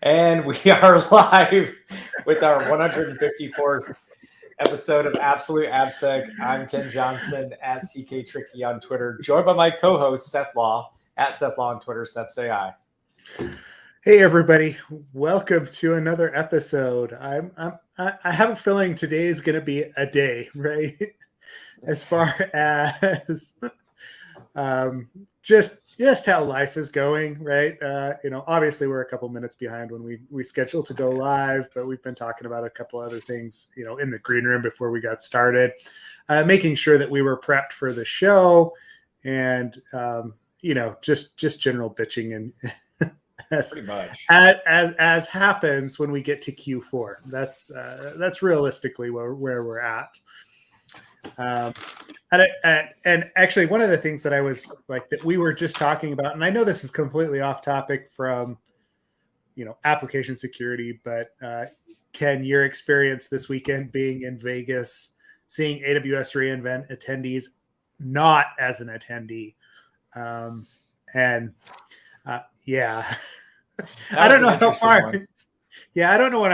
And we are live with our 154th episode of Absolute AppSec. I'm Ken Johnson at CK Tricky on Twitter, joined by my co-host Seth Law at Seth Law on Twitter. Seth, say hi. Hey everybody, welcome to another episode. I have a feeling today is going to be a day, right? As far as just how life is going, right? Obviously we're a couple minutes behind when we scheduled to go live, but we've been talking about a couple other things, in the green room before we got started, making sure that we were prepped for the show, and just general bitching and. Pretty much. As happens when we get to Q4. That's realistically where we're at. And actually, one of the things that I was like that we were just talking about, and I know this is completely off topic from application security, but Ken, your experience this weekend being in Vegas, seeing AWS reInvent attendees, not as an attendee, yeah. I don't know how far. One. Yeah, I don't know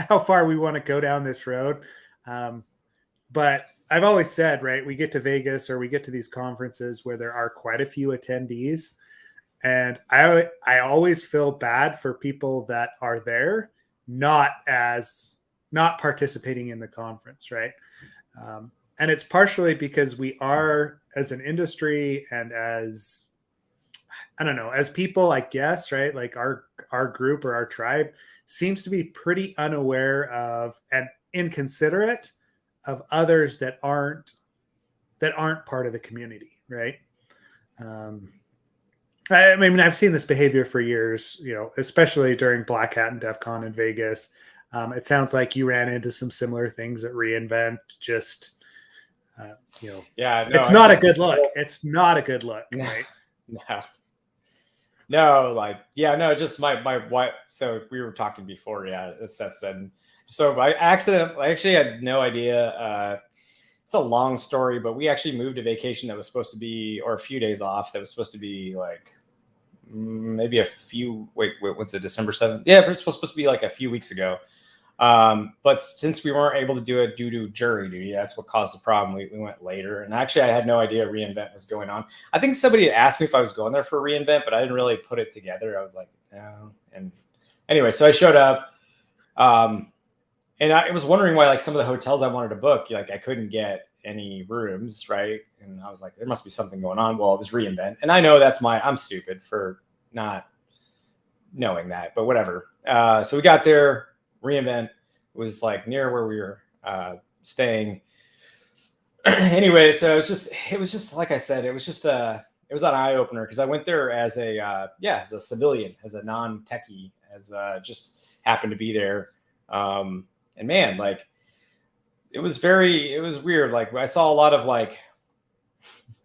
how far we want to go down this road. But I've always said, right, we get to Vegas or we get to these conferences where there are quite a few attendees, and I always feel bad for people that are there not participating in the conference, right? And it's partially because we are, as an industry and as people, I guess, right? Like our group or our tribe seems to be pretty unaware of and inconsiderate of others that aren't part of the community, right? I mean, I've seen this behavior for years, especially during Black Hat and DEF CON in Vegas. It sounds like you ran into some similar things at reInvent. Just, it's not a good look. It's not a good look, right? Just my wife. So we were talking before, as Seth said. So I actually had no idea. It's a long story, but we actually moved a vacation that was supposed to be, or a few days off that was supposed to be like maybe what's it, December 7th? Yeah, it was supposed to be like a few weeks ago. But since we weren't able to do it due to jury duty, that's what caused the problem. We went later, and actually I had no idea reInvent was going on. I think somebody had asked me if I was going there for reInvent, but I didn't really put it together. I was like, no. And anyway, so I showed up, and I was wondering why, like, some of the hotels I wanted to book, like, I couldn't get any rooms, right? And I was like, there must be something going on. Well, it was reInvent, and I know I'm stupid for not knowing that, but whatever. So we got there. reInvent was like near where we were staying. Anyway, so it was just like I said, it was an eye opener, because I went there as a civilian, as a non-techie, as just happened to be there. And man, like, it was weird. Like, I saw a lot of, like,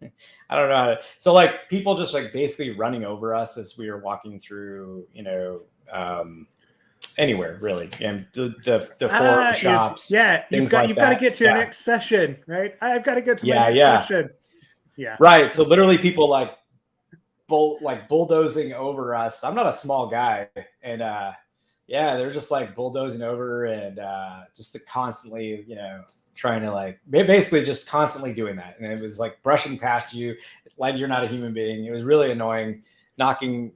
I don't know. So, like, people just, like, basically running over us as we were walking through, anywhere really, and the four shops. You've got to get to your next session, right? I've got to get to my next session. Yeah, right. So literally, people like bulldozing over us. I'm not a small guy, and they're just like bulldozing over, and just constantly, trying to, like, basically just constantly doing that. And it was like brushing past you like you're not a human being. It was really annoying. Knocking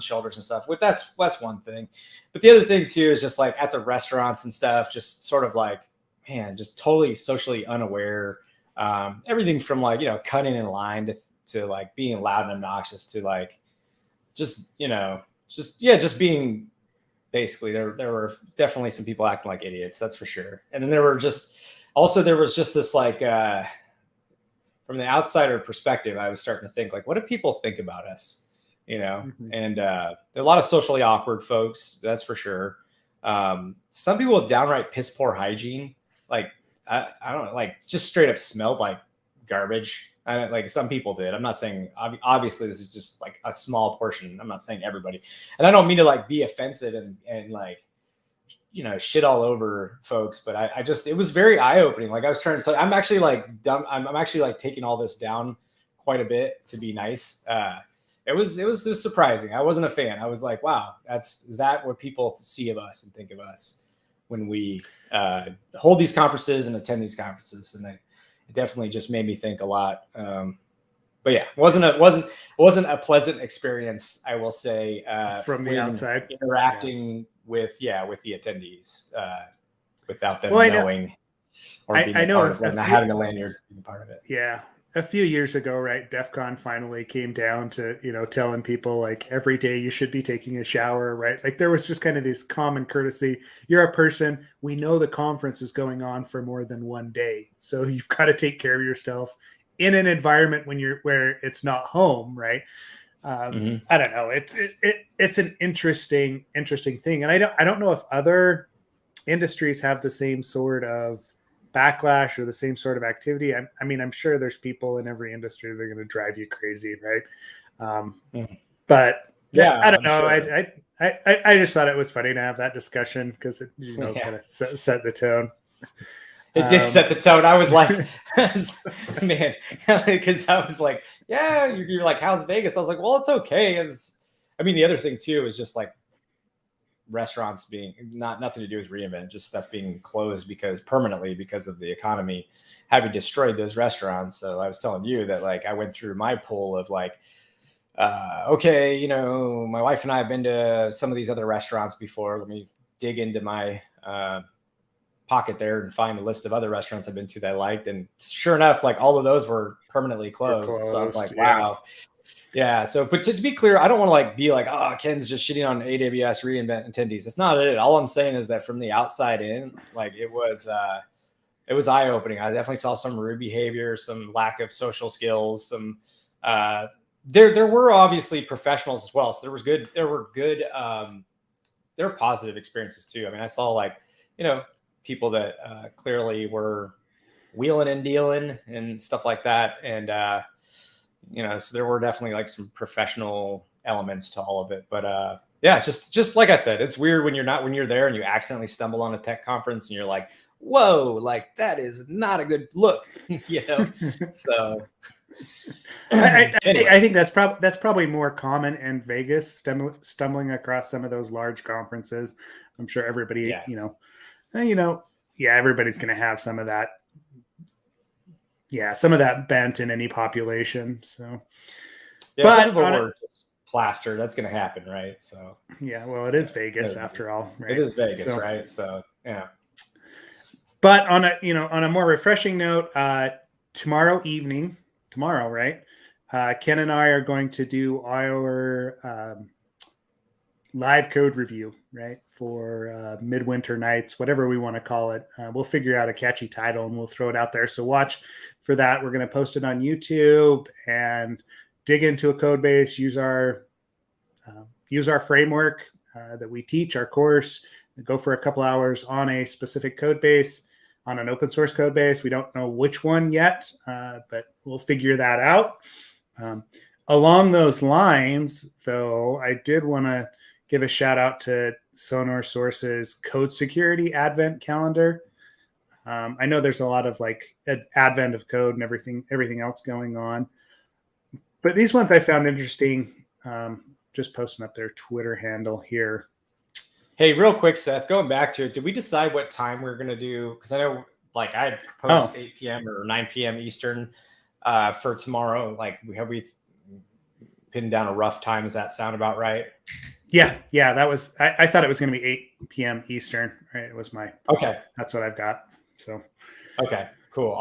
shoulders and stuff. That's one thing. But the other thing too is just, like, at the restaurants and stuff, just sort of like, man, just totally socially unaware. Everything from, like, cutting in line to like being loud and obnoxious to, like, just being, basically, there were definitely some people acting like idiots, that's for sure. And then there was just this, like, from the outsider perspective, I was starting to think, like, what do people think about us? Mm-hmm. And there are a lot of socially awkward folks, that's for sure. Some people with downright piss poor hygiene. Like, I don't know, like, just straight up smelled like garbage. Like, some people did. I'm not saying, obviously this is just, like, a small portion. I'm not saying everybody. And I don't mean to, like, be offensive and like, shit all over folks, but I just, it was very eye-opening. Like, I was trying to tell you, I'm actually, like, dumb. I'm actually, like, taking all this down quite a bit to be nice. it was surprising. I wasn't a fan. I was like, wow, is that what people see of us and think of us when we hold these conferences and attend these conferences? And it definitely just made me think a lot. But yeah, it wasn't a pleasant experience, I will say, from the outside interacting with the attendees without them knowing or being a part of it, not having a lanyard being part of it. Yeah. A few years ago, right, DEF CON finally came down to, telling people like every day you should be taking a shower, right? Like there was just kind of this common courtesy. You're a person, we know the conference is going on for more than one day. So you've got to take care of yourself in an environment where it's not home, right? I don't know. It's an interesting thing. And I don't know if other industries have the same sort of backlash or the same sort of activity. I mean, I'm sure there's people in every industry that are going to drive you crazy, right? But yeah, I don't know. Sure. I just thought it was funny to have that discussion because it kind of set the tone. It did set the tone. I was like, man, because I was like, yeah, you're like, how's Vegas? I was like, well, it's okay. The other thing too is just like restaurants being nothing to do with reInvent, just stuff being closed permanently because of the economy having destroyed those restaurants. So I was telling you that like I went through my pool of like, okay, my wife and I have been to some of these other restaurants before. Let me dig into my pocket there and find a list of other restaurants I've been to that I liked. And sure enough, like all of those were permanently closed. So I was like, wow. Yeah. So, but to be clear, I don't want to like be like, oh, Ken's just shitting on AWS reInvent attendees. That's not it. All I'm saying is that from the outside in, like it was eye opening. I definitely saw some rude behavior, some lack of social skills, some there were obviously professionals as well. So there were positive experiences too. I mean, I saw like, people that clearly were wheeling and dealing and stuff like that. And, so there were definitely like some professional elements to all of it. But yeah, just like I said, it's weird when you're there and you accidentally stumble on a tech conference and you're like, whoa, like that is not a good look, So I think that's probably more common in Vegas, stumbling across some of those large conferences. I'm sure everybody, everybody's going to have some of that. Yeah, some of that bent in any population. So, yeah, but some of them were just plaster. That's going to happen, right? So, yeah, well, it is Vegas after all, right? It is Vegas, right? So, yeah. But on a more refreshing note, tomorrow, right? Ken and I are going to do our live code review, right? For midwinter nights, whatever we want to call it. We'll figure out a catchy title and we'll throw it out there. So watch for that. We're going to post it on YouTube and dig into a code base, use our framework that we teach, our course, go for a couple hours on a specific code base, on an open source code base. We don't know which one yet, but we'll figure that out. Along those lines, though, I did want to give a shout out to Sonar Source's code security advent calendar. I know there's a lot of like advent of code and everything else going on, but these ones I found interesting. Just posting up their Twitter handle here. Hey, real quick, Seth, going back to it, did we decide what time we're going to do? Because I know like I proposed 8 p.m. or 9 p.m. Eastern for tomorrow. Like have we pinned down a rough time? Does that sound about right? Yeah. That was. I thought it was going to be 8 p.m. Eastern. Right, it was my. Okay. That's what I've got. So. Okay. Cool.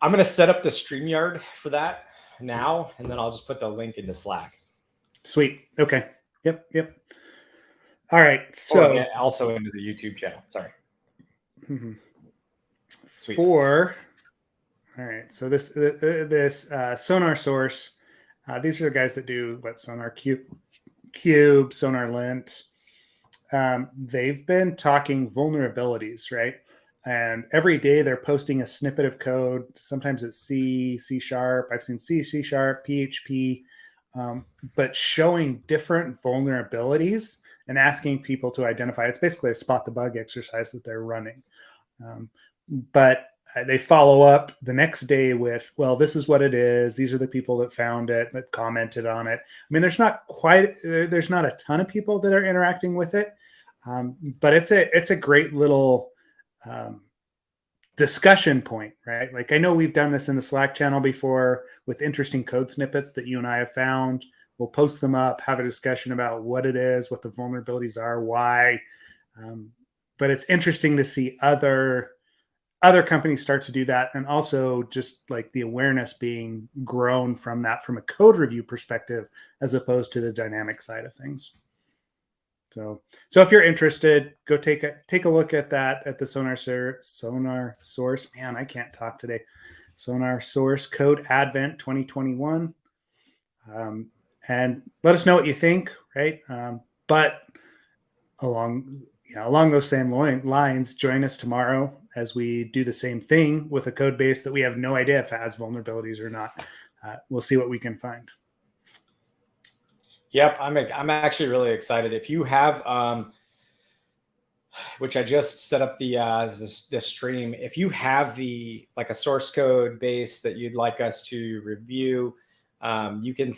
I'm going to set up the StreamYard for that now, and then I'll just put the link into Slack. Sweet. Okay. Yep. All right. So also into the YouTube channel. Sorry. Mm-hmm. Sweet. All right. So this Sonar Source. These are the guys that do Sonar Cube, Sonar Lint. They've been talking vulnerabilities, right? And every day they're posting a snippet of code. Sometimes it's C#. I've seen C#, PHP, but showing different vulnerabilities and asking people to identify. It's basically a spot the bug exercise that they're running. But they follow up the next day with, well, this is what it is. These are the people that found it, that commented on it. I mean, there's not a ton of people that are interacting with it, but it's a great little discussion point, right? Like, I know we've done this in the Slack channel before with interesting code snippets that you and I have found. We'll post them up, have a discussion about what it is, what the vulnerabilities are, why. But it's interesting to see other companies start to do that, and also just like the awareness being grown from that, from a code review perspective, as opposed to the dynamic side of things. So if you're interested, go take a look at that at the Sonar Source. Man, I can't talk today. Sonar Source Code Advent 2021, and let us know what you think. Right, but along those same lines, join us tomorrow as we do the same thing with a code base that we have no idea if it has vulnerabilities or not. We'll see what we can find. Yep, I'm actually really excited. If you have, which I just set up the stream. If you have like a source code base that you'd like us to review, you can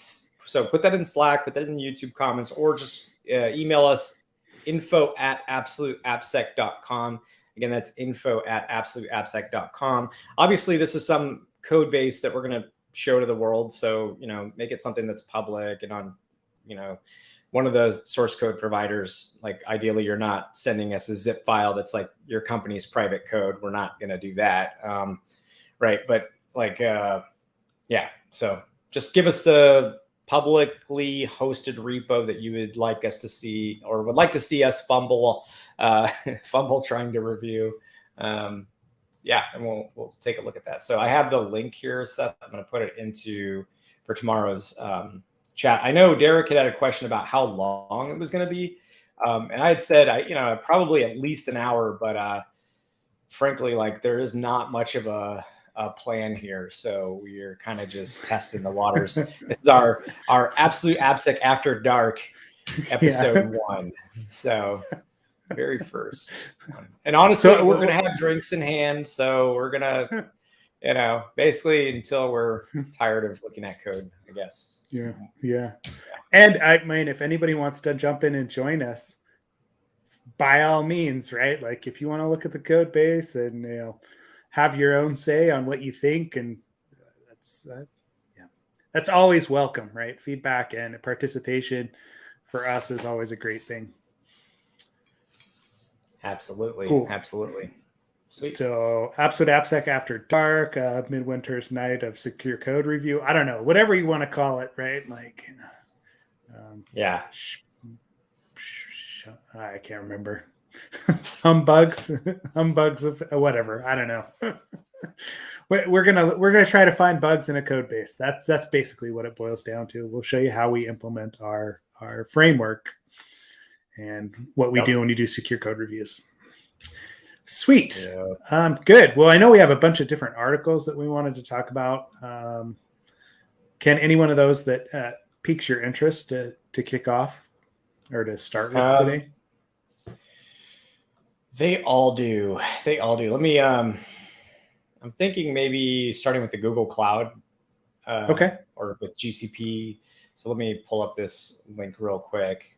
put that in Slack, put that in the YouTube comments, or just email us info@absoluteappsec.com. Again, that's info@absoluteappsec.com. Obviously, this is some code base that we're going to show to the world. So, make it something that's public and on, one of the source code providers. Like, ideally, you're not sending us a zip file that's like your company's private code. We're not going to do that. Right. But so just give us the publicly hosted repo that you would like us to see, or would like to see us fumble trying to review. And we'll take a look at that. So I have the link here, Seth. I'm going to put it for tomorrow's chat. I know Derek had a question about how long it was going to be. And I had said, probably at least an hour, but frankly, like, there is not much of a plan here. So we're kind of just testing the waters. This is our Absolute AppSec After Dark episode 1. So very first one. And honestly, we're going to have drinks in hand. So we're going to, basically until we're tired of looking at code, I guess. So, yeah. And I mean, if anybody wants to jump in and join us, by all means, right? Like, if you want to look at the code base and, have your own say on what you think, and that's always welcome, right? Feedback and participation for us is always a great thing. Absolutely. Cool. Absolutely. Sweet. So Absolute AppSec After Dark, Midwinter's Night of Secure Code Review. I don't know, whatever you want to call it, right? Like, I can't remember. humbugs of whatever. I don't know. We're gonna try to find bugs in a code base. That's basically what it boils down to. We'll show you how we implement our framework and what we do when you do secure code reviews. Sweet. Yeah. Good. Well, I know we have a bunch of different articles that we wanted to talk about. Can any one of those that piques your interest to kick off or to start with today? They all do. Let me, I'm thinking maybe starting with the Google Cloud. Okay. Or with GCP. So let me pull up this link real quick.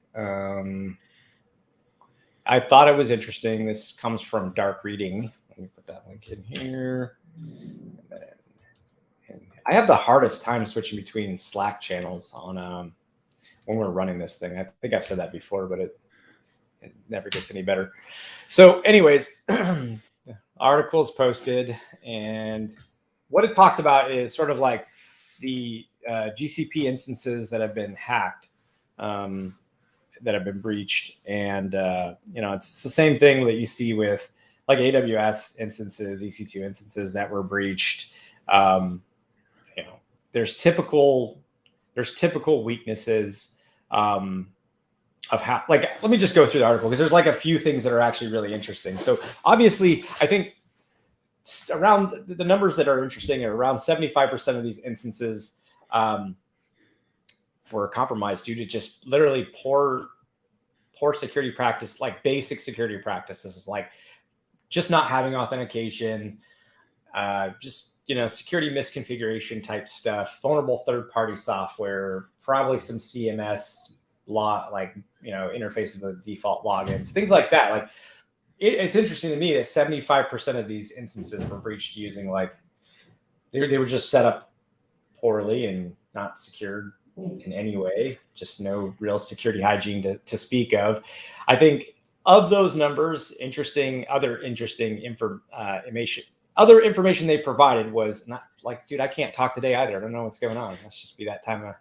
I thought it was interesting. This comes from Dark Reading. Let me put that link in here. And I have the hardest time switching between Slack channels on when we're running this thing. I think I've said that before, but it never gets any better. So anyways, the article is posted, and what it talks about is sort of like the GCP instances that have been hacked, that have been breached. And, it's the same thing that you see with like AWS instances, EC2 instances that were breached. There's typical weaknesses of how, like, let me just go through the article because there's like a few things that are actually really interesting. So obviously, I think around the numbers that are interesting are around 75% of these instances were compromised due to just literally poor security practice, like basic security practices, like just not having authentication, just, security misconfiguration type stuff, vulnerable third-party software, probably some CMS interfaces with default logins, things like that. Like it's interesting to me that 75% of these instances were breached using they were just set up poorly and not secured in any way, just no real security hygiene to speak of. I think of those numbers, other interesting information they provided was not like, dude, I can't talk today either. I don't know what's going on. Let's just be that time of.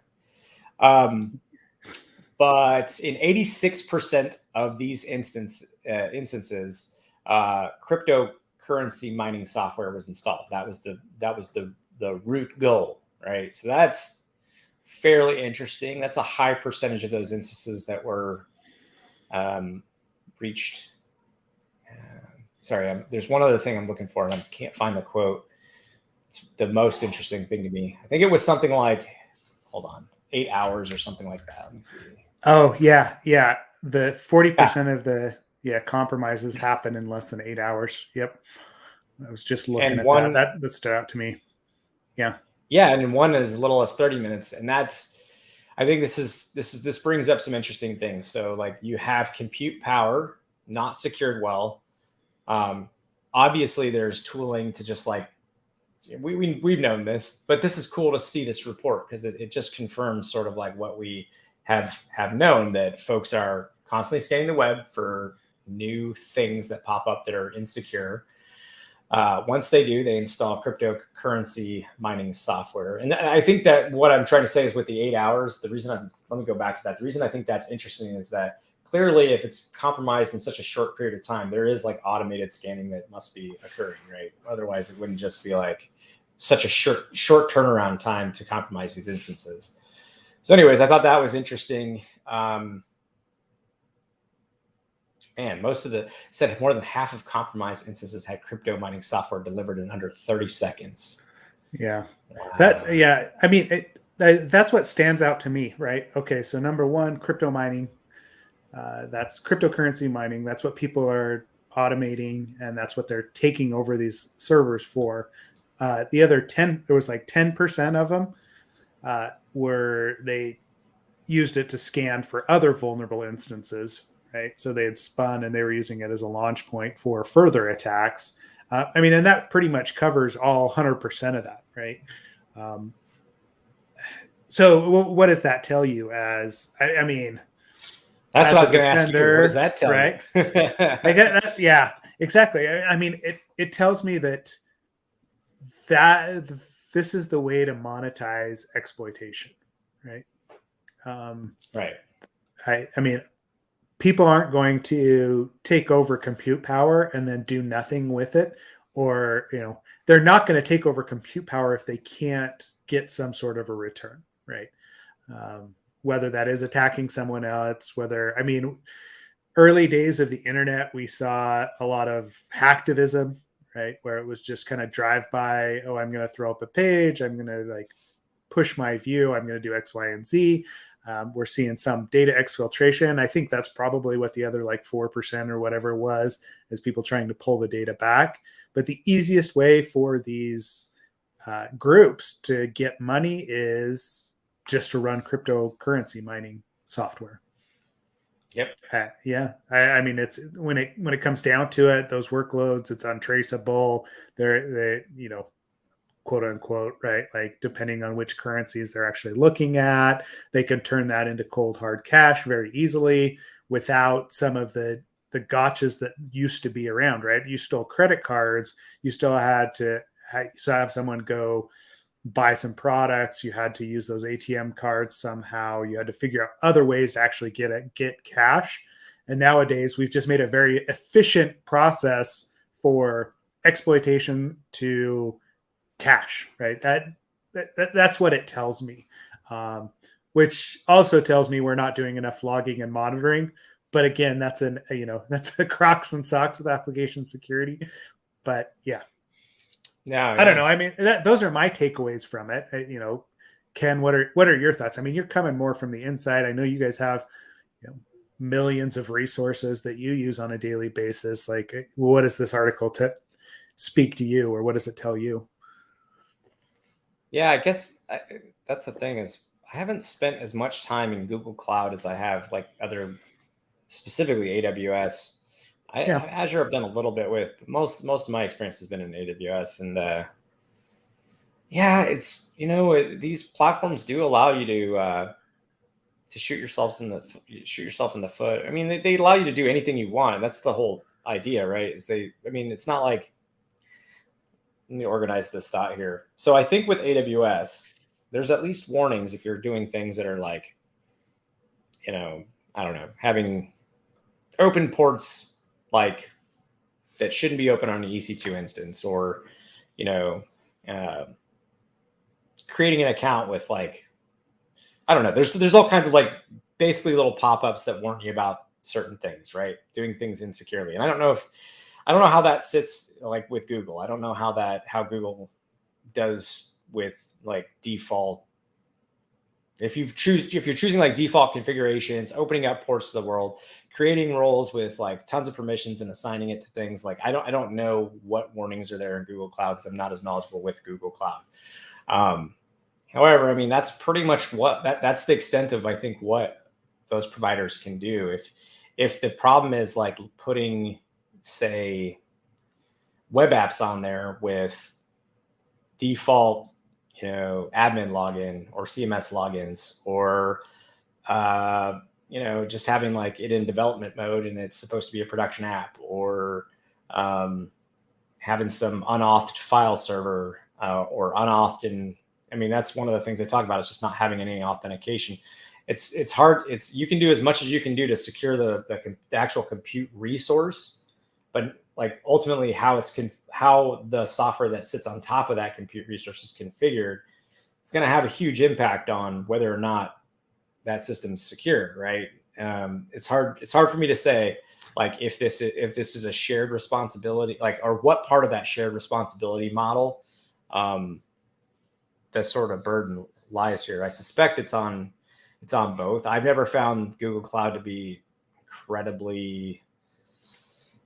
But in 86% of these instances, cryptocurrency mining software was installed. That was the root goal, right? So that's fairly interesting. That's a high percentage of those instances that were breached. There's one other thing I'm looking for, and I can't find the quote. It's the most interesting thing to me. I think it was something like, 8 hours or something like that. Let me see. Oh, yeah. The 40% of the compromises happen in less than 8 hours. Yep. I was just looking at that. That stood out to me. Yeah. Yeah, and one is as little as 30 minutes, and that's. I think this brings up some interesting things. So like you have compute power not secured well. Obviously, there's tooling to just like we've known this, but this is cool to see this report because it just confirms sort of like what we have known, that folks are constantly scanning the web for new things that pop up that are insecure. Once they do, they install cryptocurrency mining software. And I think that what I'm trying to say is with the 8 hours, let me go back to that. The reason I think that's interesting is that clearly if it's compromised in such a short period of time, there is like automated scanning that must be occurring, right? Otherwise it wouldn't just be like such a short turnaround time to compromise these instances. So anyways, I thought that was interesting. And said more than half of compromised instances had crypto mining software delivered in under 30 seconds. Yeah. Wow. I mean, that's what stands out to me, right? Okay. So number one, crypto mining, that's cryptocurrency mining. That's what people are automating, and that's what they're taking over these servers for. The other 10% of them were they used it to scan for other vulnerable instances, right? So they had spun and they were using it as a launch point for further attacks. And that pretty much covers all 100% of that, right? So what does that tell you? That's what I was going to ask you. What does that tell you? Yeah, exactly. It tells me that this is the way to monetize exploitation, right? Right. People aren't going to take over compute power and then do nothing with it, or they're not going to take over compute power if they can't get some sort of a return, right? Whether that is attacking someone else, early days of the internet, we saw a lot of hacktivism, right? Where it was just kind of drive by. Oh, I'm going to throw up a page. I'm going to push my view. I'm going to do X, Y, and Z. We're seeing some data exfiltration. I think that's probably what the other 4% or whatever it was, is people trying to pull the data back. But the easiest way for these groups to get money is just to run cryptocurrency mining software. Yep. It's when it comes down to it, those workloads, it's untraceable. They're quote unquote, right? Depending on which currencies they're actually looking at, they can turn that into cold hard cash very easily without some of the gotchas that used to be around, right? You stole credit cards, you still had to have someone go buy some products. You had to use those ATM cards somehow. You had to figure out other ways to actually get cash. And nowadays we've just made a very efficient process for exploitation to cash, right? That's what it tells me, which also tells me we're not doing enough logging and monitoring. But again, that's a crocs and socks with application security. But yeah. I don't know. Those are my takeaways from it. Ken, what are your thoughts? You're coming more from the inside. I know you guys have millions of resources that you use on a daily basis. What does this article speak to you, or what does it tell you? Yeah, I guess that's the thing is I haven't spent as much time in Google Cloud as I have like other, specifically AWS. Azure I've done a little bit with, but most of my experience has been in AWS, and yeah, it's these platforms do allow you to shoot yourself in the foot. I mean, they allow you to do anything you want, and that's the whole idea, right? It's not like, let me organize this thought here. So I think with AWS, there's at least warnings if you're doing things that are like, I don't know, having open ports like that shouldn't be open on an EC2 instance, or creating an account with like, I don't know. There's all kinds of like basically little pop-ups that warn you about certain things, right? Doing things insecurely. And I don't know how that sits like with Google. I don't know how Google does with like default. If you're choosing like default configurations, opening up ports to the world, creating roles with like tons of permissions and assigning it to things, like I don't know what warnings are there in Google Cloud because I'm not as knowledgeable with Google Cloud. However, I mean, that's pretty much that's the extent of, I think, what those providers can do. If the problem is like putting, say, web apps on there with default, admin login or CMS logins, or, just having like it in development mode and it's supposed to be a production app, or having some unauthed file server or unauthed in, I mean, that's one of the things they talk about. It's just not having any authentication. It's hard. You can do as much as you can do to secure the actual compute resource, but like ultimately how the software that sits on top of that compute resource is configured, it's going to have a huge impact on whether or not that system's secure, right? It's hard for me to say like if this is a shared responsibility, like, or what part of that shared responsibility model the sort of burden lies here. I suspect it's on both. I've never found Google Cloud to be incredibly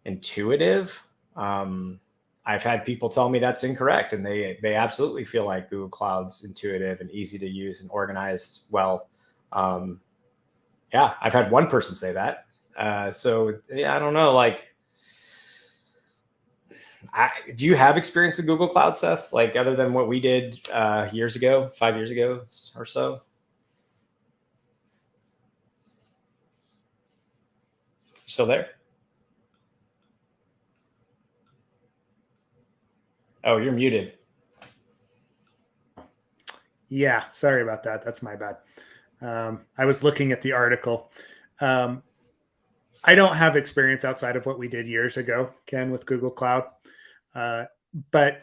intuitive. I've had people tell me that's incorrect, and they absolutely feel like Google Cloud's intuitive and easy to use and organized well. Yeah, I've had one person say that. So yeah, I don't know. Like, do you have experience with Google Cloud, Seth? Like other than what we did 5 years ago or so? Still there? Oh, you're muted. Yeah, sorry about that. That's my bad. I was looking at the article. I don't have experience outside of what we did years ago, Ken, with Google Cloud. But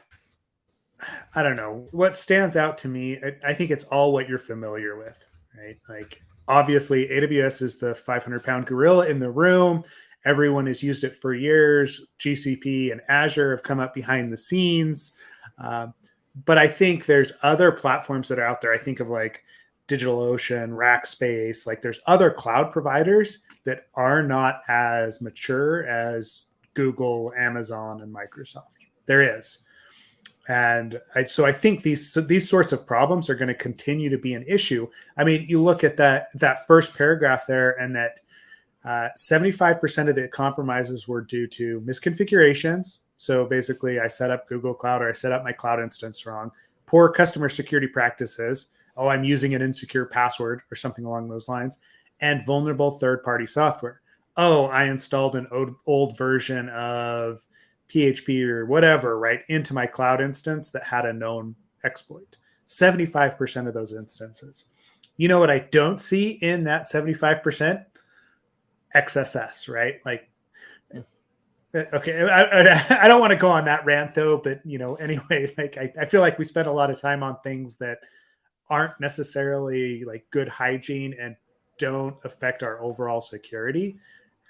I don't know. What stands out to me, I think it's all what you're familiar with, right? Like, obviously, AWS is the 500-pound gorilla in the room. Everyone has used it for years. GCP and Azure have come up behind the scenes. But I think there's other platforms that are out there. I think of like DigitalOcean, Rackspace. Like there's other cloud providers that are not as mature as Google, Amazon, and Microsoft. There is. And so I think these sorts of problems are going to continue to be an issue. I mean, you look at that first paragraph there, and that 75% of the compromises were due to misconfigurations. So basically, I set up Google Cloud, or I set up my cloud instance wrong. Poor customer security practices. Oh, I'm using an insecure password or something along those lines. And vulnerable third-party software. Oh, I installed an old version of PHP or whatever, right, into my cloud instance that had a known exploit. 75% of those instances. You know what I don't see in that 75%? XSS, right? Like, okay, I don't want to go on that rant though, but anyway, like I feel like we spend a lot of time on things that aren't necessarily like good hygiene and don't affect our overall security.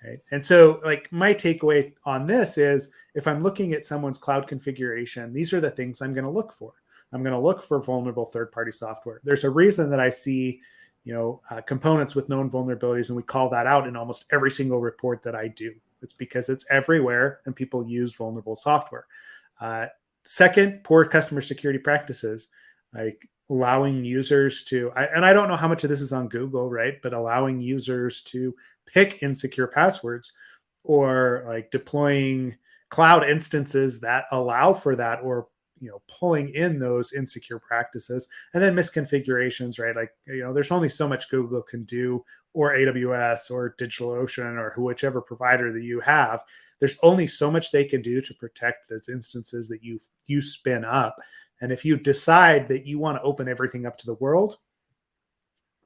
Right. And so like my takeaway on this is, if I'm looking at someone's cloud configuration, these are the things I'm going to look for. I'm going to look for vulnerable third-party software. There's a reason that I see, components with known vulnerabilities, and we call that out in almost every single report that I do. It's because it's everywhere and people use vulnerable software. Second, poor customer security practices, like allowing users to, and I don't know how much of this is on Google, right? But allowing users to pick insecure passwords, or like deploying cloud instances that allow for that, or pulling in those insecure practices. And then misconfigurations, right? Like, there's only so much Google can do, or AWS or DigitalOcean, or whichever provider that you have. There's only so much they can do to protect those instances that you spin up. And if you decide that you want to open everything up to the world,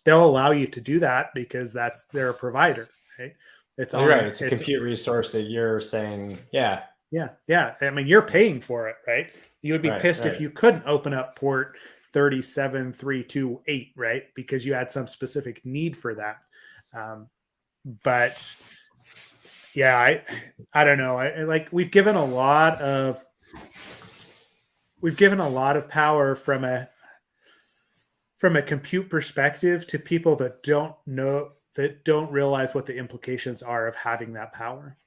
they'll allow you to do that because that's their provider, right? It's right. It's a compute resource that you're saying, yeah. I mean, you're paying for it, right? You would be pissed if you couldn't open up port 37328, right? Because you had some specific need for that. But yeah, I don't know. Like we've given a lot of power from a compute perspective to people that don't realize what the implications are of having that power.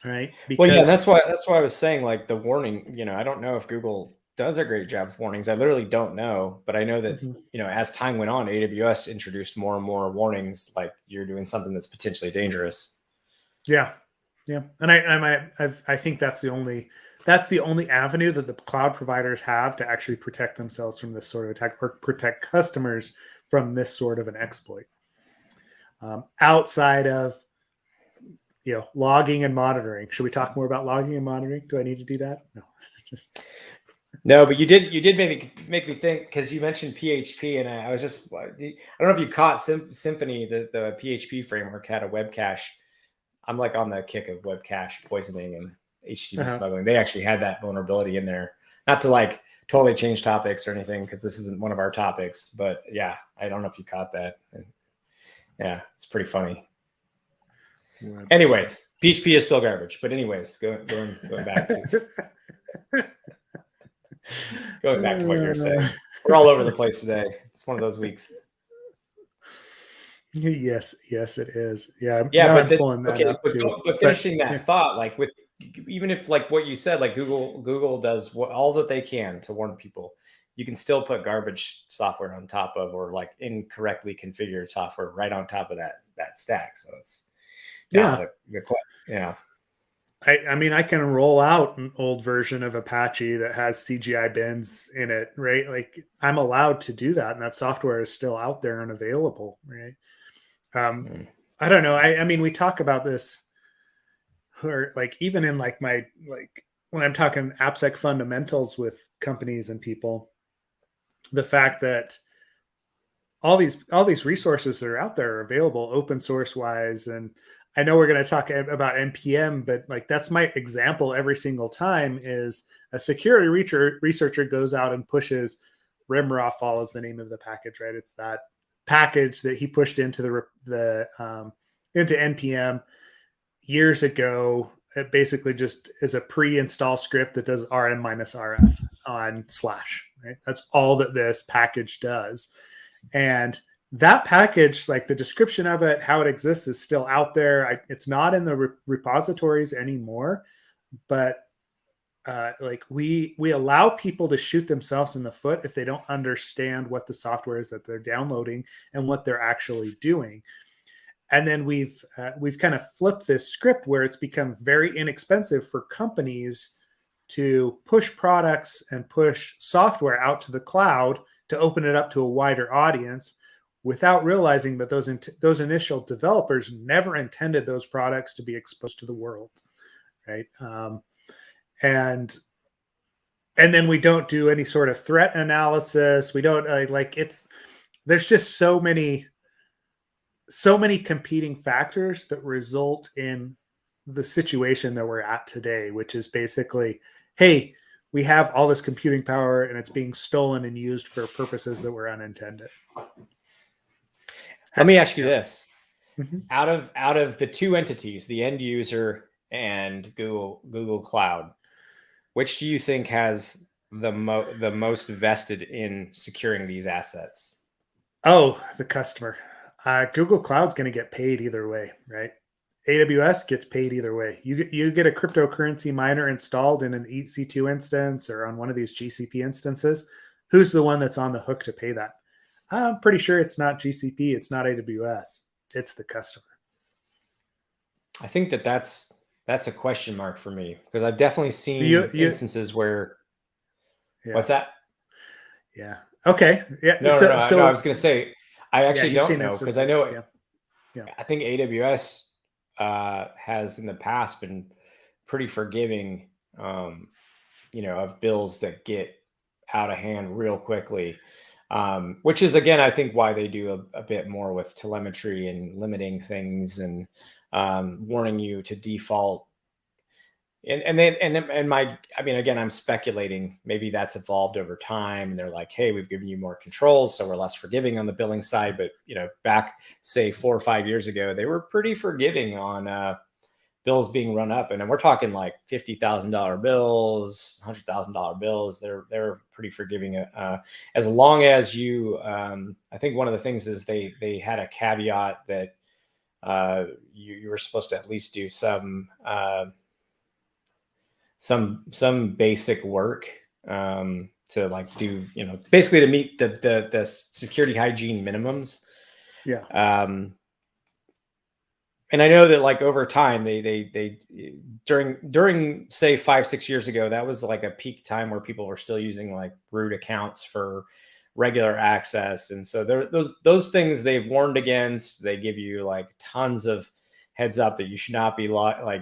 Right. Because, well, yeah, that's why I was saying, like, the warning, I don't know if Google does a great job with warnings. I literally don't know, but I know that, as time went on, AWS introduced more and more warnings, like you're doing something that's potentially dangerous. Yeah. Yeah. And I think that's the only avenue that the cloud providers have to actually protect themselves from this sort of attack, or protect customers from this sort of an exploit. Outside of, logging and monitoring. Should we talk more about logging and monitoring? Do I need to do that? No. No, but you did make me think, because you mentioned PHP, and I was just, I don't know if you caught Symfony, the PHP framework had a web cache. I'm like on the kick of web cache poisoning and HTTP smuggling. They actually had that vulnerability in there. Not to like totally change topics or anything, because this isn't one of our topics, but yeah, I don't know if you caught that. Yeah, it's pretty funny. Anyways, PHP is still garbage. But anyways, going back to going back to what you're saying. We're all over the place today. It's one of those weeks. Yes, it is. Yeah, but finishing that thought, like with, even if like what you said, like Google does all that they can to warn people, you can still put garbage software on top of, or like incorrectly configured software right on top of that stack. So it's I mean, I can roll out an old version of Apache that has CGI bins in it, right? Like I'm allowed to do that, and that software is still out there and available, right? I don't know. I mean, we talk about this, or like even in like my, like when I'm talking AppSec fundamentals with companies and people, the fact that all these resources that are out there are available open source wise. And I know we're going to talk about NPM, but like that's my example every single time is a security researcher goes out and pushes rimrafall is the name of the package, right? It's that package that he pushed into into NPM years ago. It basically just is a pre-install script that does rm-rf on slash, right? That's all that this package does. And that package, like the description of it, how it exists, is still out there. It's not in the repositories anymore, but like we allow people to shoot themselves in the foot if they don't understand what the software is that they're downloading and what they're actually doing. And then we've kind of flipped this script where it's become very inexpensive for companies to push products and push software out to the cloud to open it up to a wider audience, without realizing that those initial developers never intended those products to be exposed to the world, right? And then we don't do any sort of threat analysis. We don't there's just so many competing factors that result in the situation that we're at today, which is basically, hey, we have all this computing power and it's being stolen and used for purposes that were unintended. Let me ask you this. Mm-hmm. Out of the two entities, the end user and Google Cloud, which do you think has the most vested in securing these assets? Oh, the customer. Google Cloud's going to get paid either way, right? AWS gets paid either way. You get a cryptocurrency miner installed in an EC2 instance or on one of these GCP instances. Who's the one that's on the hook to pay that? I'm pretty sure it's not GCP. It's not AWS. It's the customer. I think that's a question mark for me, because I've definitely seen instances where. Yeah. What's that? Yeah. Okay. Yeah. No, I was going to say, I actually don't know, because I know I think AWS has in the past been pretty forgiving, of bills that get out of hand real quickly, which is, again, I think why they do a bit more with telemetry and limiting things and warning you to default. Again, I'm speculating. Maybe that's evolved over time, and they're like, "Hey, we've given you more controls, so we're less forgiving on the billing side." But back say 4 or 5 years ago, they were pretty forgiving on bills being run up, and then we're talking like $50,000 bills, $100,000 bills. They're pretty forgiving, as long as you. I think one of the things is they had a caveat that you were supposed to at least do some basic work to like do, basically to meet the security hygiene minimums. Yeah. And I know that like over time they during say 5-6 years ago, that was like a peak time where people were still using like root accounts for regular access. And so those things they've warned against. They give you like tons of heads up that you should not be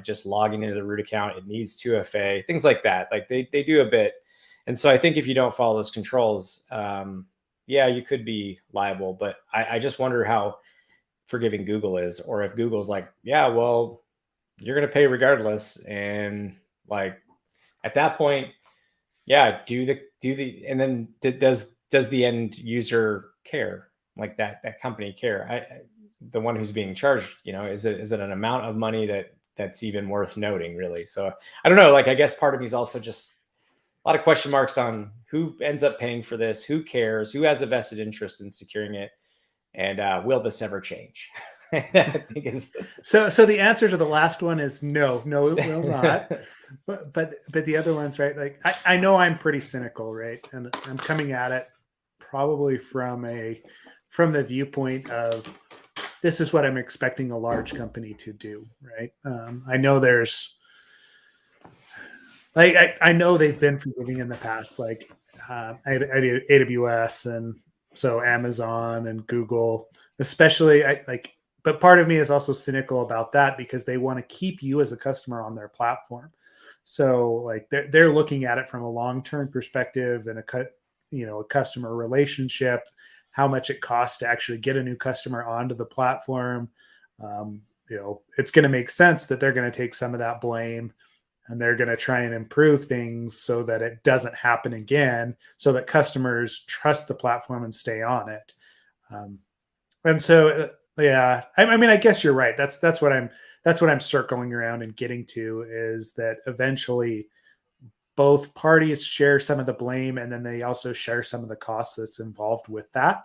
just logging into the root account. It needs 2FA, things like that. Like they do a bit. And so I think if you don't follow those controls, you could be liable. But I just wonder how forgiving Google is, or if Google's like, yeah, well, you're going to pay regardless. And like at that point, do the, and then does the end user care, like that company care? The one who's being charged, is it an amount of money that's even worth noting, really? So I don't know. Like, I guess part of me is also just a lot of question marks on who ends up paying for this, who cares, who has a vested interest in securing it, and will this ever change? I think is so the answer to the last one is no, it will not. but the other ones, right? Like I know I'm pretty cynical, right? And I'm coming at it probably from the viewpoint of, this is what I'm expecting a large company to do, right? I know there's like I know they've been forgiving in the past, like AWS and so Amazon and Google, especially. But part of me is also cynical about that, because they want to keep you as a customer on their platform. So like they're looking at it from a long-term perspective and a customer relationship, how much it costs to actually get a new customer onto the platform. It's going to make sense that they're going to take some of that blame, and they're going to try and improve things so that it doesn't happen again, so that customers trust the platform and stay on it. And so, I guess you're right. That's what I'm circling around and getting to, is that eventually both parties share some of the blame, and then they also share some of the costs that's involved with that.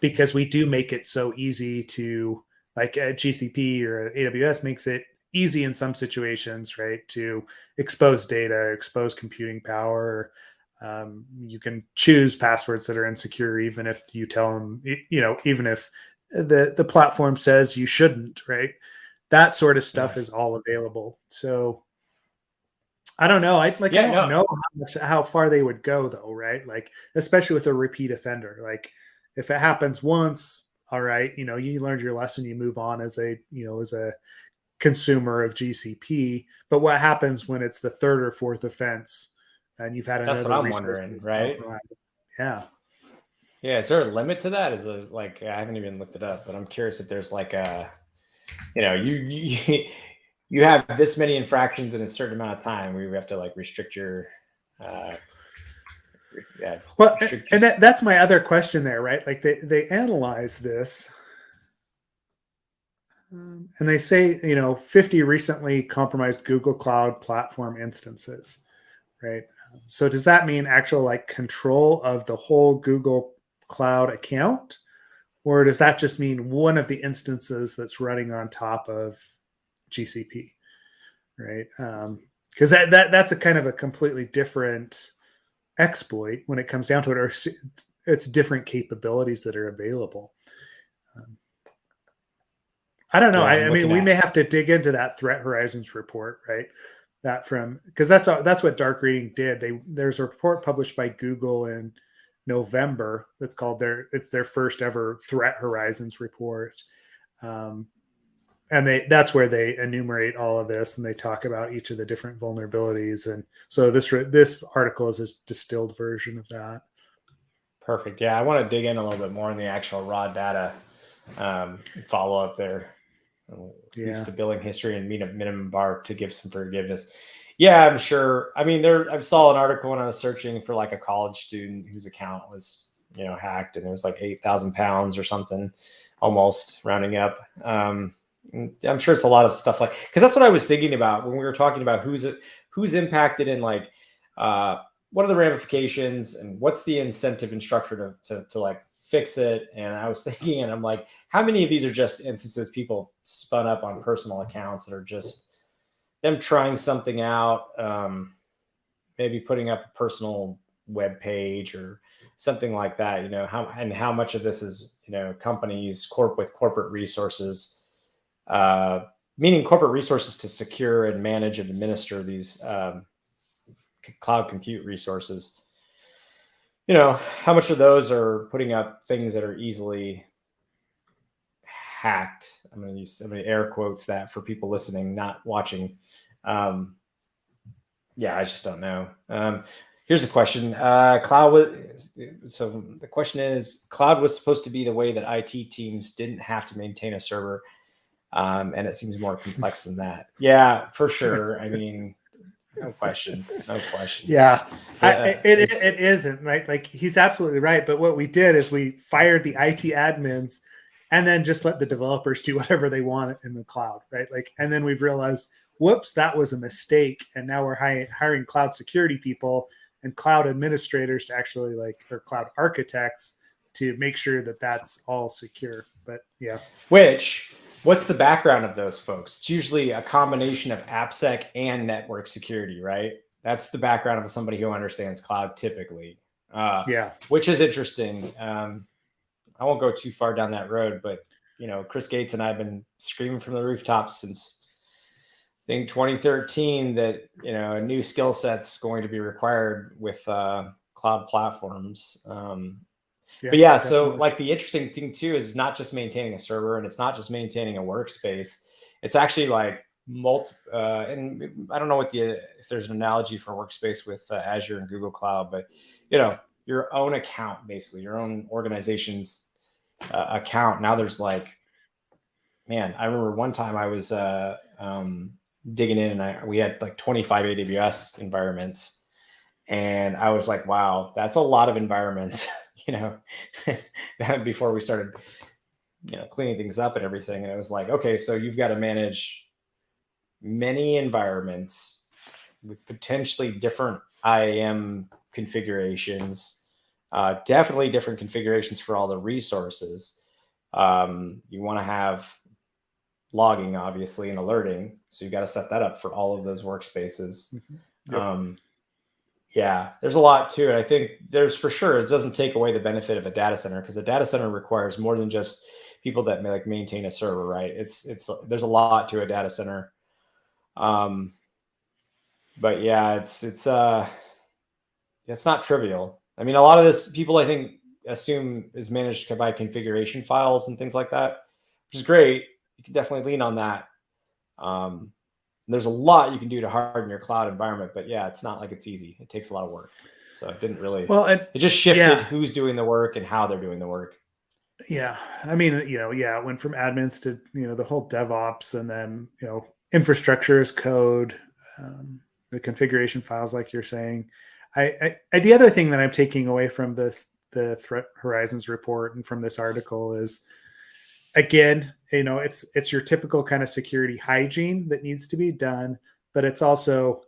Because we do make it so easy to, like GCP or AWS makes it easy in some situations, right, to expose data, expose computing power. You can choose passwords that are insecure, even if you tell them, even if the platform says you shouldn't, right? That sort of stuff is all available. So I don't know. I don't know how far they would go, though, right? Like, especially with a repeat offender. Like, if it happens once, all right, you learned your lesson, you move on as a consumer of GCP. But what happens when it's the third or fourth offense and you've had another? That's what I'm wondering, right? Yeah. Yeah. Is there a limit to that? Is it like, I haven't even looked it up, but I'm curious if there's like a, you have this many infractions in a certain amount of time where you have to like restrict your. And that's my other question there, right? Like they analyze this. And they say, 50 recently compromised Google Cloud Platform instances, right? So does that mean actual like control of the whole Google Cloud account? Or does that just mean one of the instances that's running on top of GCP, right? Because that's a kind of a completely different exploit when it comes down to it, or it's different capabilities that are available. I don't know. I mean, we may have to dig into that Threat Horizons report, right? Because that's what Dark Reading did. There's a report published by Google in November that's called their first ever Threat Horizons report, and that's where they enumerate all of this and they talk about each of the different vulnerabilities. And so this article is a distilled version of that. Perfect. Yeah, I want to dig in a little bit more on the actual raw data follow up there. Use the billing history and meet a minimum bar to give some forgiveness. Yeah, I'm sure. I mean, I saw an article when I was searching for like a college student whose account was, hacked, and it was like 8,000 pounds or something, almost rounding up. I'm sure it's a lot of stuff because that's what I was thinking about when we were talking about who's impacted and like, what are the ramifications and what's the incentive and structure to like fix it. And I was thinking, and I'm like, how many of these are just instances people spun up on personal accounts that are just them trying something out, maybe putting up a personal web page or something like that, how much of this is, companies with corporate resources, meaning corporate resources to secure and manage and administer these cloud compute resources. How much of those are putting up things that are easily hacked? I'm going to use air quotes that for people listening, not watching. Yeah, I just don't know. Here's a question. So the question is, cloud was supposed to be the way that IT teams didn't have to maintain a server. And it seems more complex than that. Yeah, for sure. I mean, no question. Yeah, it isn't, right? Like, he's absolutely right. But what we did is we fired the IT admins and then just let the developers do whatever they want in the cloud, right? Like, and then we've realized, whoops, that was a mistake. And now we're hiring cloud security people and cloud administrators to actually or cloud architects to make sure that that's all secure. But yeah. What's the background of those folks? It's usually a combination of AppSec and network security, right? That's the background of somebody who understands cloud typically. Which is interesting. I won't go too far down that road, but Chris Gates and I have been screaming from the rooftops since I think 2013 that a new skill set's going to be required with cloud platforms. But yeah, definitely. So like the interesting thing too is not just maintaining a server, and it's not just maintaining a workspace. It's actually like and I don't know if there's an analogy for workspace with Azure and Google Cloud, but your own account, basically your own organization's account. Now there's I remember one time I was digging in and we had like 25 AWS environments, and I was like, wow, that's a lot of environments. Before we started, cleaning things up and everything. And it was like, okay, so you've got to manage many environments with potentially different IAM configurations, definitely different configurations for all the resources. You want to have logging, obviously, and alerting. So you got to set that up for all of those workspaces. Mm-hmm. Yep. Yeah, there's a lot to it. I think there's for sure, it doesn't take away the benefit of a data center, because a data center requires more than just people that maintain a server, right? There's a lot to a data center. But yeah, it's not trivial. I mean, a lot of this people I think assume is managed by configuration files and things like that, which is great. You can definitely lean on that. There's a lot you can do to harden your cloud environment, but yeah, it's not like it's easy. It takes a lot of work. So it didn't really, it just shifted who's doing the work and how they're doing the work. Yeah. I mean, it went from admins to, the whole DevOps, and then, infrastructure as code, the configuration files, like you're saying. The other thing that I'm taking away from the Threat Horizons report and from this article is, again, it's your typical kind of security hygiene that needs to be done, but it's also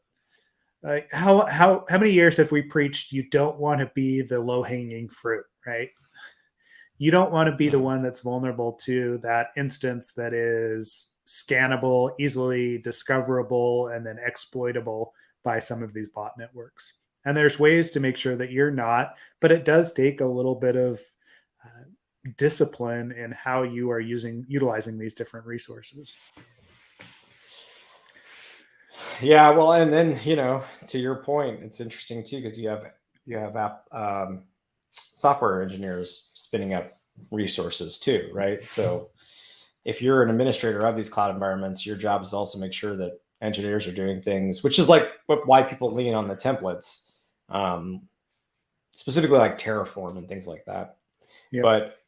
like how many years have we preached you don't want to be the low-hanging fruit, right? You don't want to be the one that's vulnerable to that instance that is scannable, easily discoverable, and then exploitable by some of these bot networks. And there's ways to make sure that you're not, but it does take a little bit of discipline in how you are utilizing these different resources. Yeah, well, and then to your point, it's interesting too because you have software engineers spinning up resources too, right? So if you're an administrator of these cloud environments, your job is to also make sure that engineers are doing things, which is like why people lean on the templates, specifically like Terraform and things like that. Yep. But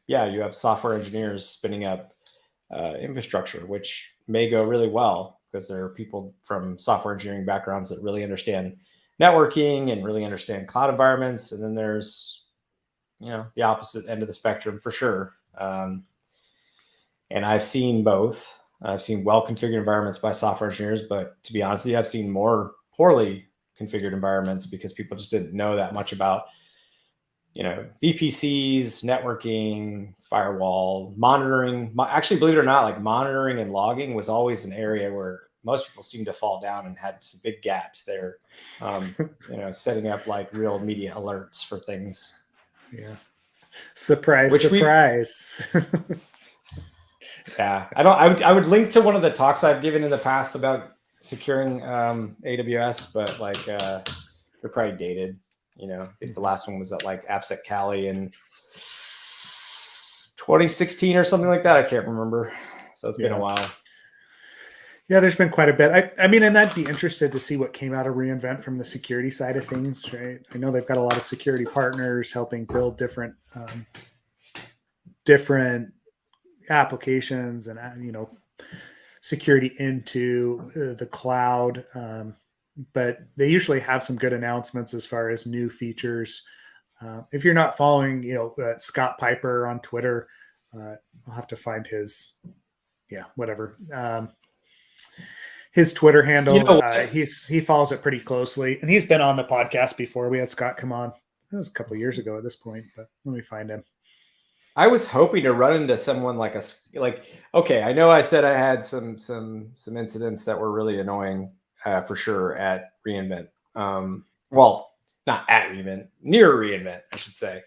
you have software engineers spinning up infrastructure, which may go really well because there are people from software engineering backgrounds that really understand networking and really understand cloud environments. And then there's, the opposite end of the spectrum for sure. And I've seen both. I've seen well-configured environments by software engineers, but to be honest with you, I've seen more poorly configured environments because people just didn't know that much about, VPCs, networking, firewall, monitoring. Actually, believe it or not, like monitoring and logging was always an area where most people seem to fall down and had some big gaps there. Setting up like real immediate alerts for things. Yeah. Surprise. Yeah, I would link to one of the talks I've given in the past about securing AWS, but like they're probably dated. I think the last one was at like AppSec Cali in 2016 or something like that. I can't remember. So it's been a while. Yeah, there's been quite a bit. I mean, and I'd be interested to see what came out of reInvent from the security side of things, right? I know they've got a lot of security partners helping build different applications and security into the cloud. But they usually have some good announcements as far as new features. If you're not following, Scott Piper on Twitter, I'll have to find his, his Twitter handle. He follows it pretty closely, and he's been on the podcast before. We had Scott come on. It was a couple of years ago at this point, but let me find him. I was hoping to run into someone okay, I know I said I had some incidents that were really annoying for sure at reInvent. Well, not at reInvent, near reInvent, I should say.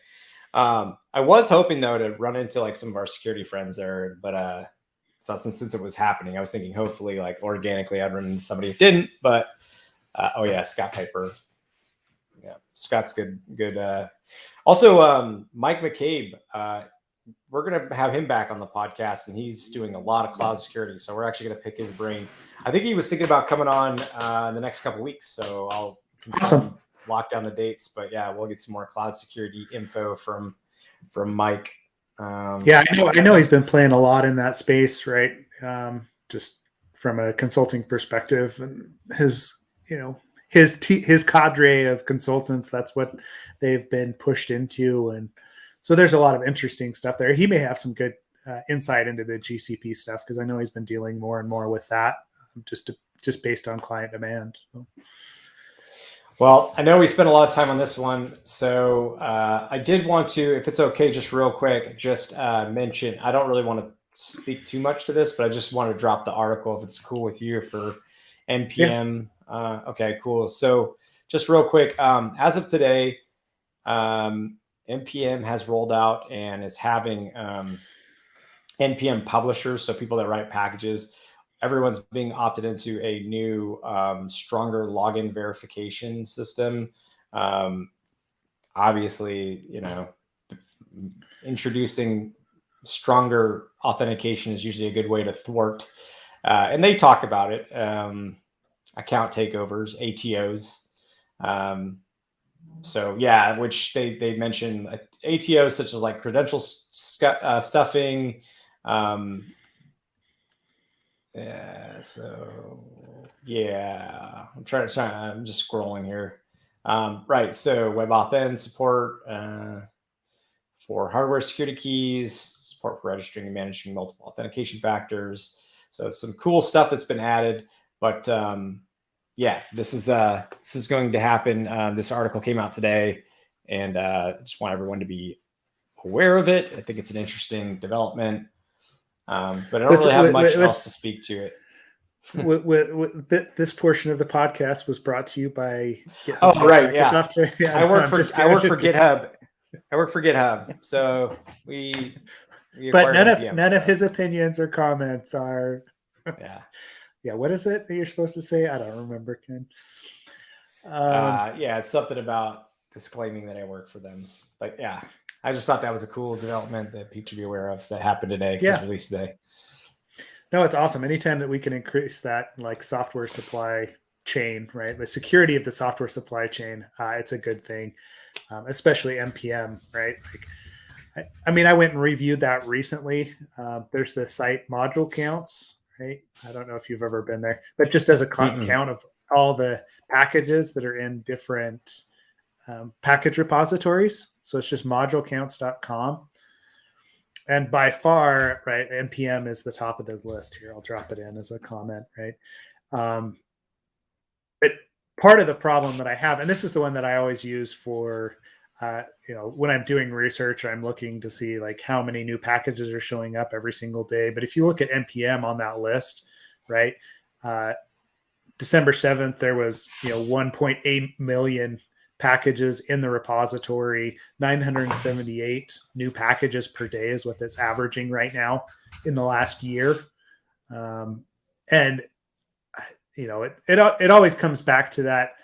I was hoping though to run into like some of our security friends there, but so since it was happening, I was thinking hopefully like organically I'd run into somebody who didn't. But Scott Piper. Yeah, Scott's good. Also, Mike McCabe. We're going to have him back on the podcast, and he's doing a lot of cloud security. So we're actually going to pick his brain. I think he was thinking about coming on in the next couple of weeks. So I'll lock down the dates. But yeah, we'll get some more cloud security info from Mike. I know he's been playing a lot in that space, right? Just from a consulting perspective, and his cadre of consultants, that's what they've been pushed into. And so there's a lot of interesting stuff there. He may have some good insight into the GCP stuff because I know he's been dealing more and more with that just based on client demand. So. Well, I know we spent a lot of time on this one. So I did want to, if it's okay, just real quick, just mention, I don't really want to speak too much to this, but I just want to drop the article if it's cool with you for NPM. Yeah. Okay, cool. So just real quick, as of today, NPM has rolled out and is having NPM publishers, so people that write packages. Everyone's being opted into a new, stronger login verification system. Obviously, introducing stronger authentication is usually a good way to thwart. And they talk about it. Account takeovers, ATOs. So yeah, which they mention ATOs such as like credential stuffing. I'm just scrolling here. Right. So WebAuthn support for hardware security keys, support for registering and managing multiple authentication factors. So some cool stuff that's been added, but this is going to happen. This article came out today, and just want everyone to be aware of it. I think it's an interesting development, but I don't really have much else to speak to it. This portion of the podcast was brought to you by GitHub. Oh, right, Microsoft. Yeah. I work for GitHub. I work for GitHub, so we but none of his opinions or comments are. Yeah. What is it that you're supposed to say? I don't remember, Ken. It's something about disclaiming that I work for them. But yeah, I just thought that was a cool development that people should be aware of that happened today. Yeah, was released today. No, it's awesome. Anytime that we can increase that like software supply chain, right? The security of the software supply chain, it's a good thing, especially NPM, right? Like, I went and reviewed that recently. There's the site module counts, right? I don't know if you've ever been there, but just as a count of all the packages that are in different package repositories. So it's just modulecounts.com. And by far, right, NPM is the top of the list here. I'll drop it in as a comment, right? But part of the problem that I have, and this is the one that I always use for, when I'm doing research, I'm looking to see like how many new packages are showing up every single day. But if you look at NPM on that list, right, December 7th, there was 1.8 million packages in the repository. 978 new packages per day is what it's averaging right now in the last year. And it always comes back to that,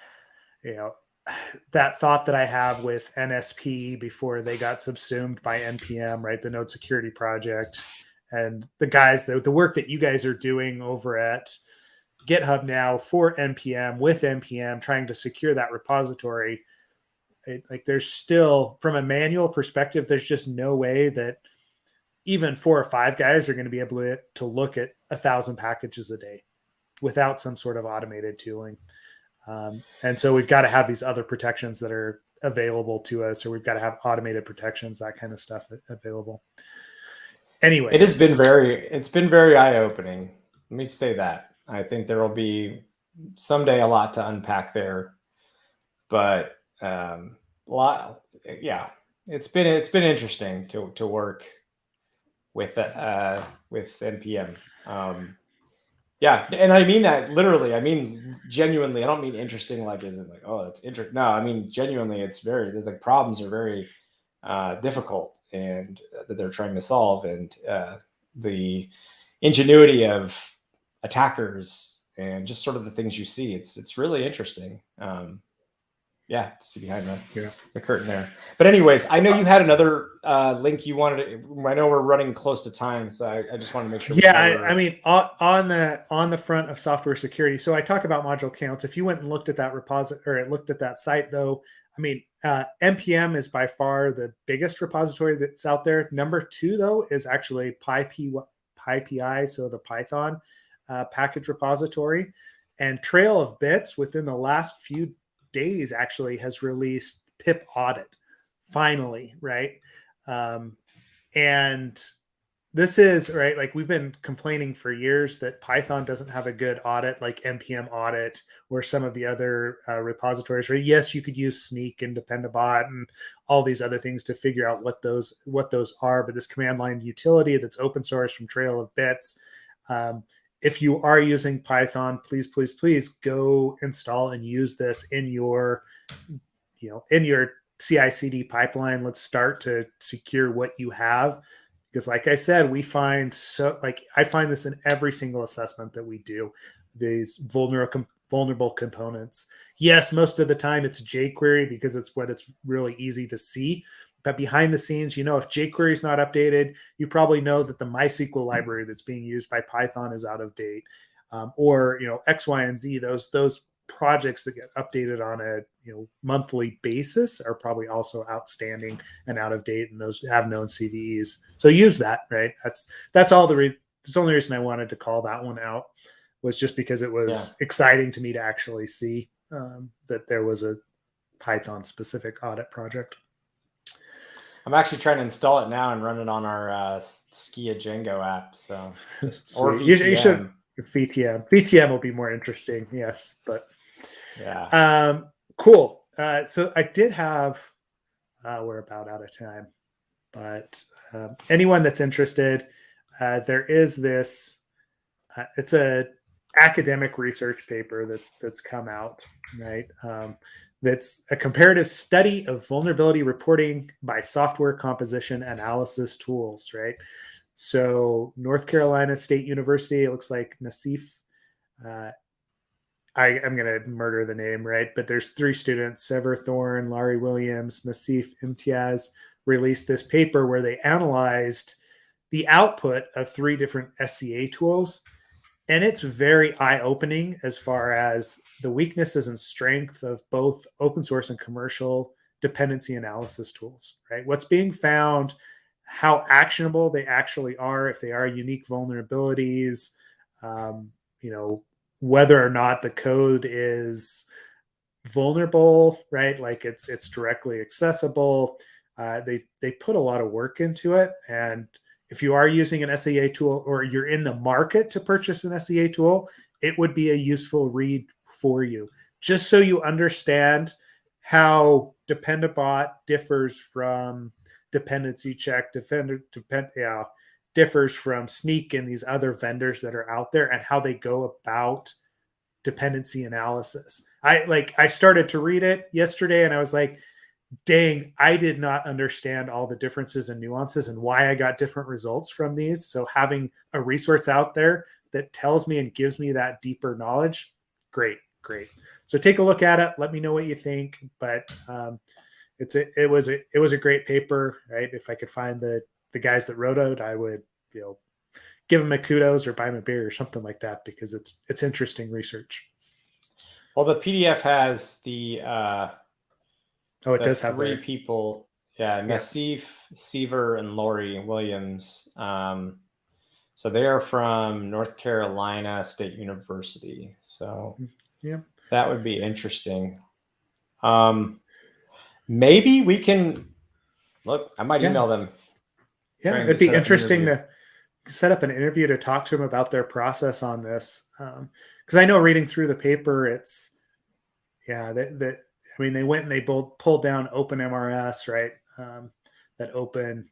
that thought that I have with NSP before they got subsumed by NPM, right? The Node Security Project, and the guys, the work that you guys are doing over at GitHub now for NPM with NPM, trying to secure that repository. Like there's still, from a manual perspective, there's just no way that even 4 or 5 guys are going to be able to look at 1,000 packages a day without some sort of automated tooling. And so we've got to have these other protections that are available to us, or we've got to have automated protections, that kind of stuff available. Anyway, it's been very eye-opening. Let me say that. I think there will be someday a lot to unpack there, but it's been interesting to work with NPM. And I mean that literally. I mean genuinely. I don't mean interesting like isn't like, oh, it's interesting. No, I mean genuinely. The problems are very difficult and that they're trying to solve, and the ingenuity of attackers and just sort of the things you see. It's really interesting. To see behind the curtain there. But anyways, I know you had another link you wanted to, I know we're running close to time, so I just want to make sure. On the front of software security. So I talk about module counts. If you went and looked at that repository, or looked at that site though, NPM is by far the biggest repository that's out there. Number 2 though is actually PyPI, so the Python package repository. And Trail of Bits within the last few days actually has released Pip Audit finally, right? And this is right, like we've been complaining for years that Python doesn't have a good audit like NPM Audit or some of the other repositories, right? Yes, you could use Sneak and Dependabot and all these other things to figure out what those are, but this command line utility that's open source from Trail of Bits, if you are using Python, please go install and use this in your, in your CI/CD pipeline. Let's start to secure what you have, because like I said, I find this in every single assessment that we do, these vulnerable components. Yes, most of the time it's jQuery because it's really easy to see. But behind the scenes, if jQuery is not updated, you probably know that the MySQL library that's being used by Python is out of date, or X, Y, and Z. Those projects that get updated on a monthly basis are probably also outstanding and out of date, and those have known CVEs. So use that, right? That's all the only reason I wanted to call that one out, was just because it was exciting to me to actually see that there was a Python specific audit project. I'm actually trying to install it now and run it on our Skia Django app. So, or VTM. You should VTM. VTM will be more interesting. Yes, but cool. So I did have. We're about out of time. But anyone that's interested, there is this. It's a academic research paper that's come out, right? That's a comparative study of vulnerability reporting by software composition analysis tools, right? So North Carolina State University, it looks like Nassif. I'm going to murder the name, right? But there's 3 students, Sever Thorne, Laurie Williams, Nassif Imtiaz, released this paper where they analyzed the output of 3 different SCA tools. And it's very eye-opening as far as the weaknesses and strength of both open source and commercial dependency analysis tools, right? What's being found, how actionable they actually are, if they are unique vulnerabilities, whether or not the code is vulnerable, right? Like it's directly accessible. They put a lot of work into it. And if you are using an SEA tool or you're in the market to purchase an SEA tool, it would be a useful read for you, just so you understand how Dependabot differs from Dependency Check, differs from Sneak and these other vendors that are out there, and how they go about dependency analysis. I started to read it yesterday and I was like, dang, I did not understand all the differences and nuances and why I got different results from these. So having a resource out there that tells me and gives me that deeper knowledge, great. So take a look at it. Let me know what you think. But it was a great paper, right? If I could find the guys that wrote it, I would, give them a kudos or buy them a beer or something like that, because it's interesting research. Well, the PDF has the it does have 3 people. Yeah, Nassif, Sever, and Laurie Williams. So they are from North Carolina State University. So that would be interesting. Maybe we can look. I might email them. Yeah, it'd be interesting to set up an interview to talk to them about their process on this. Because I know reading through the paper, they went and they pulled down OpenMRS, right? That open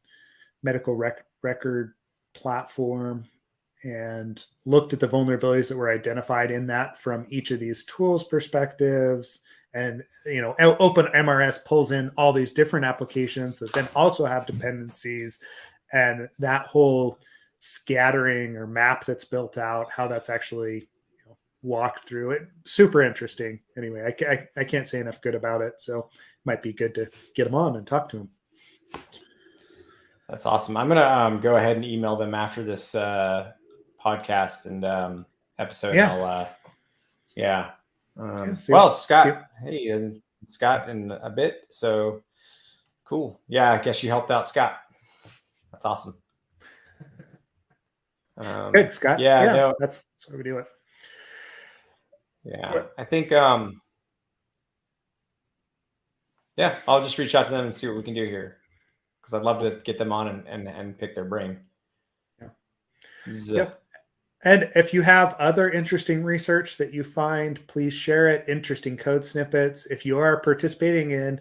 medical record platform, and looked at the vulnerabilities that were identified in that from each of these tools perspectives. And, OpenMRS pulls in all these different applications that then also have dependencies, and that whole scattering or map that's built out, how that's actually walked through it. Super interesting. Anyway, I can't say enough good about it. So it might be good to get them on and talk to them. That's awesome. I'm going to go ahead and email them after this podcast and episode. Yeah. Scott, hey, Scott in a bit. So cool. Yeah, I guess you helped out Scott. That's awesome. Good, Scott. Yeah, no, that's how we do it. Yeah, I think I'll just reach out to them and see what we can do here, because I'd love to get them on and pick their brain. Yep. And if you have other interesting research that you find, please share it. Interesting code snippets. If you are participating in,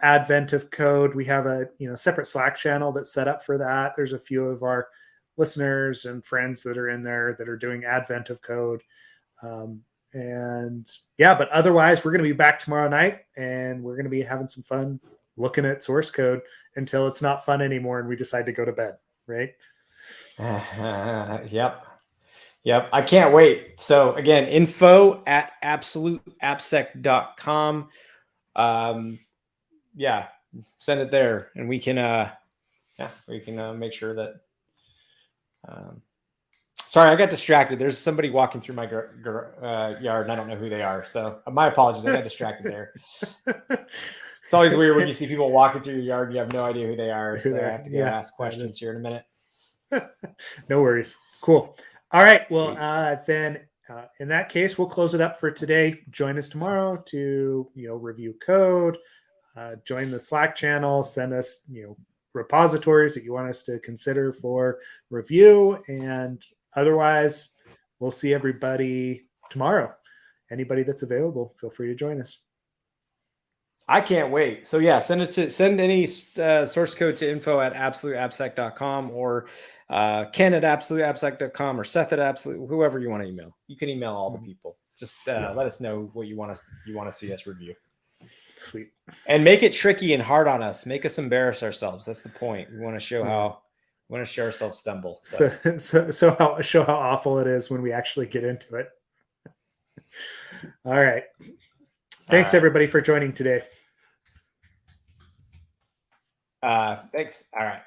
Advent of Code, we have a separate Slack channel that's set up for that. There's a few of our listeners and friends that are in there that are doing Advent of Code. But otherwise, we're going to be back tomorrow night, and we're going to be having some fun looking at source code until it's not fun anymore and we decide to go to bed, right? Yep. I can't wait. So again, info@absoluteappsec.com. Send it there, and we can make sure that. Sorry, I got distracted. There's somebody walking through my yard, and I don't know who they are. So my apologies. I got distracted there. It's always weird when you see people walking through your yard and you have no idea who they are. So I have to go ask questions here in a minute. No worries. Cool. All right. Well, then in that case, we'll close it up for today. Join us tomorrow to, review code, join the Slack channel, send us, repositories that you want us to consider for review. And otherwise, we'll see everybody tomorrow. Anybody that's available, feel free to join us. I can't wait. So yeah, send any source code to info@absoluteappsec.com or Ken at absoluteappsec.com or Seth at absolute, whoever you want to email. You can email all the people. Just let us know what you want to see us review. Sweet. And make it tricky and hard on us. Make us embarrass ourselves. That's the point. We want to show how we want to show ourselves stumble. So show how awful it is when we actually get into it. All right. Thanks everybody for joining today. Thanks. All right.